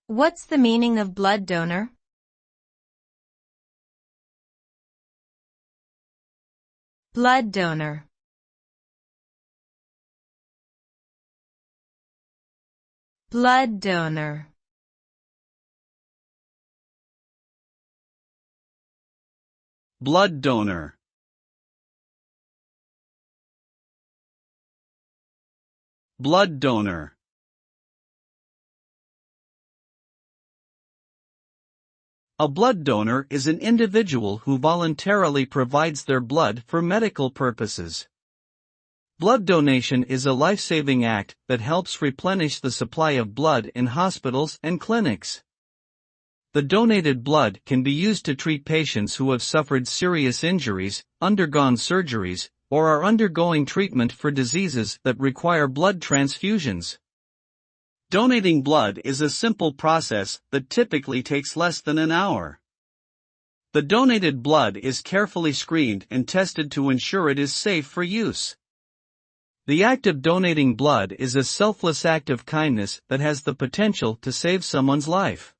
What's the meaning of blood donor? Blood donor. Blood donor. Blood donor. Blood donor. A blood donor is an individual who voluntarily provides their blood for medical purposes. Blood donation is a life-saving act that helps replenish the supply of blood in hospitals and clinics. The donated blood can be used to treat patients who have suffered serious injuries, undergone surgeries, or are undergoing treatment for diseases that require blood transfusions. Donating blood is a simple process that typically takes less than an hour. The donated blood is carefully screened and tested to ensure it is safe for use. The act of donating blood is a selfless act of kindness that has the potential to save someone's life.